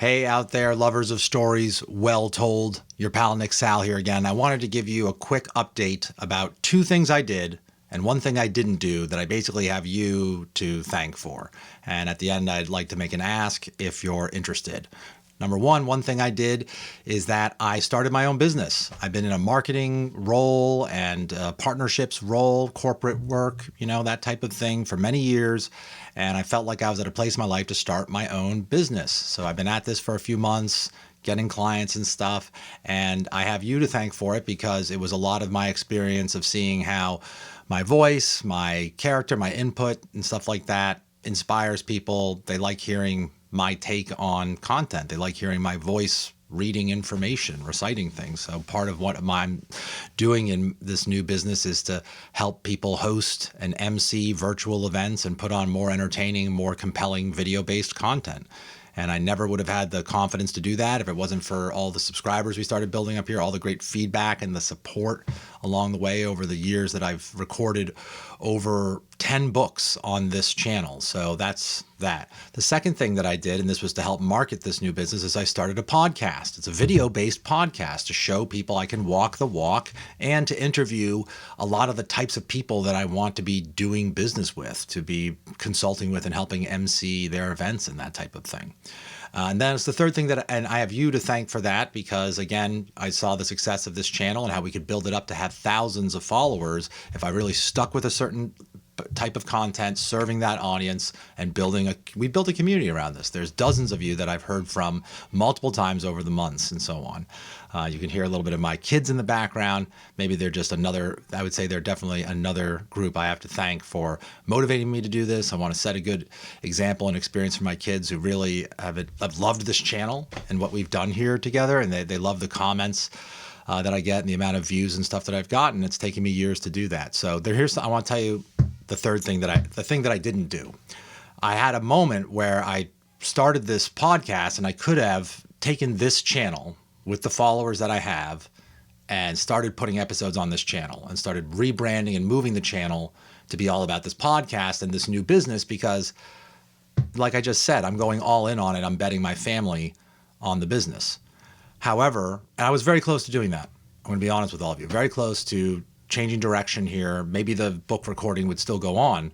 Hey out there, lovers of stories well told. Your pal Nick Sal here again. I wanted to give you a quick update about two things I did and one thing I didn't do that I basically have you to thank for. And at the end, I'd like to make an ask if you're interested. Number one thing I did is that I started my own business. I've been in a marketing role and partnerships role, corporate work, that type of thing for many years. And I felt like I was at a place in my life to start my own business. So I've been at this for a few months, getting clients and stuff. And I have you to thank for it because it was a lot of my experience of seeing how my voice, my character, my input and stuff like that inspires people. They like hearing my take on content. They like hearing my voice reading information, reciting things. So part of what I'm doing in this new business is to help people host and MC virtual events and put on more entertaining, more compelling video-based content. And I never would have had the confidence to do that if it wasn't for all the subscribers we started building up here, all the great feedback and the support along the way over the years that I've recorded over 10 books on this channel. So that's that. The second thing that I did, and this was to help market this new business, is I started a podcast. It's a video-based podcast to show people I can walk the walk and to interview a lot of the types of people that I want to be doing business with, to be consulting with and helping MC their events and that type of thing. And then it's the third thing and I have you to thank for that because, again, I saw the success of this channel and how we could build it up to have thousands of followers if I really stuck with a certain type of content, serving that audience and we built a community around this. There's dozens of you that I've heard from multiple times over the months and so on. You can hear a little bit of my kids in the background. Maybe they're just I would say they're definitely another group I have to thank for motivating me to do this. I want to set a good example and experience for my kids who really have loved this channel and what we've done here together. And they love the comments that I get and the amount of views and stuff that I've gotten. It's taken me years to do that. So I want to tell you the thing that I didn't do. I had a moment where I started this podcast and I could have taken this channel with the followers that I have and started putting episodes on this channel and started rebranding and moving the channel to be all about this podcast and this new business because, like I just said, I'm going all in on it. I'm betting my family on the business. However, and I was very close to doing that. I'm going to be honest with all of you, very close to changing direction here. Maybe the book recording would still go on,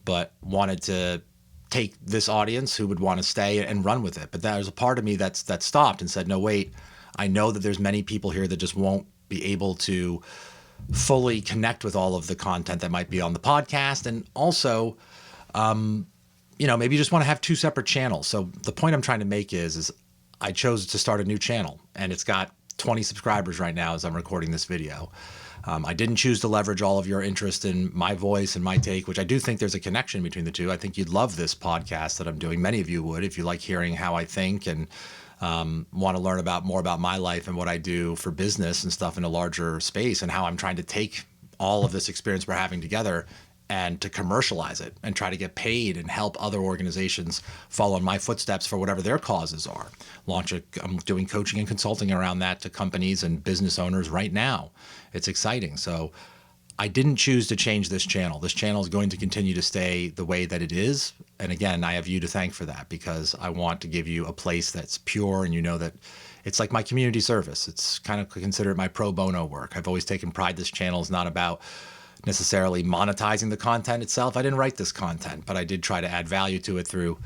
but wanted to take this audience who would want to stay and run with it. But there's a part of me that stopped and said, no, wait, I know that there's many people here that just won't be able to fully connect with all of the content that might be on the podcast. And also, maybe you just want to have two separate channels. So the point I'm trying to make is I chose to start a new channel and it's got 20 subscribers right now as I'm recording this video. I didn't choose to leverage all of your interest in my voice and my take, which I do think there's a connection between the two. I think you'd love this podcast that I'm doing. Many of you would if you like hearing how I think and want to learn more about my life and what I do for business and stuff in a larger space and how I'm trying to take all of this experience we're having together and to commercialize it and try to get paid and help other organizations follow in my footsteps for whatever their causes are. I'm doing coaching and consulting around that to companies and business owners right now. It's exciting. So I didn't choose to change this channel. This channel is going to continue to stay the way that it is. And again, I have you to thank for that because I want to give you a place that's pure and that it's like my community service. It's kind of considered my pro bono work. I've always taken pride this channel is not about necessarily monetizing the content itself. I didn't write this content, but I did try to add value to it through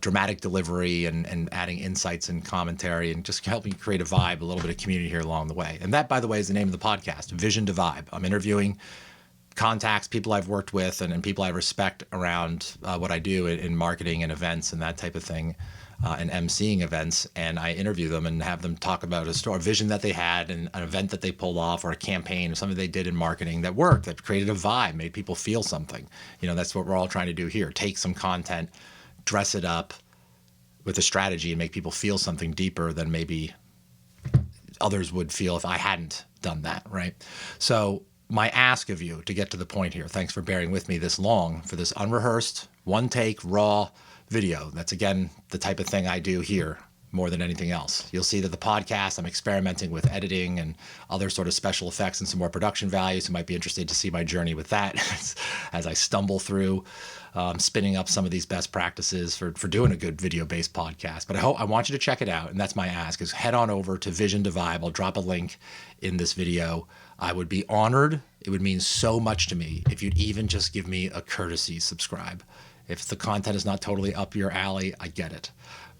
dramatic delivery and adding insights and commentary and just helping create a vibe, a little bit of community here along the way. And that, by the way, is the name of the podcast, Vision to Vibe. I'm interviewing contacts, people I've worked with and people I respect around what I do in marketing and events and that type of thing. And emceeing events, and I interview them and have them talk about a vision that they had and an event that they pulled off or a campaign or something they did in marketing that worked, that created a vibe, made people feel something. That's what we're all trying to do here. Take some content, dress it up with a strategy and make people feel something deeper than maybe others would feel if I hadn't done that, right? So my ask of you to get to the point here, thanks for bearing with me this long for this unrehearsed, one take, raw video. That's, again, the type of thing I do here. more than anything else. You'll see that the podcast, I'm experimenting with editing and other sort of special effects and some more production values. You might be interested to see my journey with that as I stumble through spinning up some of these best practices for doing a good video-based podcast. But I want you to check it out, and that's my ask, is head on over to Vision to Vibe. I'll drop a link in this video. I would be honored. It would mean so much to me if you'd even just give me a courtesy subscribe. If the content is not totally up your alley, I get it.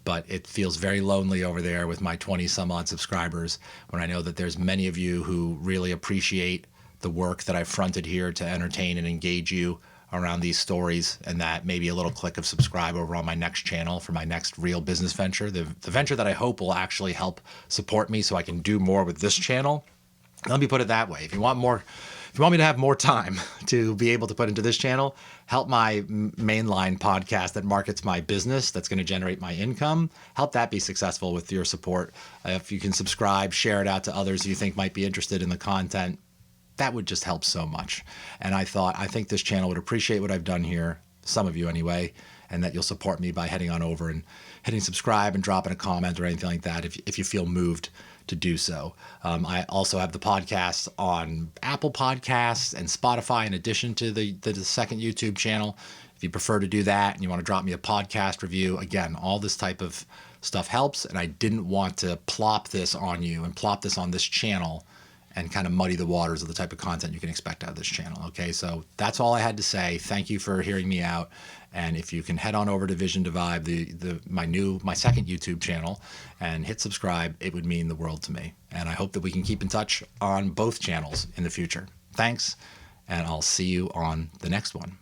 But it feels very lonely over there with my 20 some odd subscribers when I know that there's many of you who really appreciate the work that I've fronted here to entertain and engage you around these stories, and that maybe a little click of subscribe over on my next channel for my next real business venture, the venture that I hope will actually help support me so I can do more with this channel. Let me put it that way. If you want me to have more time to be able to put into this channel, help my mainline podcast that markets my business, that's going to generate my income, help that be successful with your support. If you can subscribe, share it out to others you think might be interested in the content, that would just help so much. And I think this channel would appreciate what I've done here, some of you anyway, and that you'll support me by heading on over and hitting subscribe and dropping a comment or anything like that if you feel moved to do so. I also have the podcast on Apple Podcasts and Spotify in addition to the second YouTube channel. If you prefer to do that and you want to drop me a podcast review, again, all this type of stuff helps. And I didn't want to plop this on you and plop this on this channel and kind of muddy the waters of the type of content you can expect out of this channel. Okay, so that's all I had to say. Thank you for hearing me out. And if you can head on over to Vision to Vibe, my second YouTube channel, and hit subscribe, it would mean the world to me. And I hope that we can keep in touch on both channels in the future. Thanks, and I'll see you on the next one.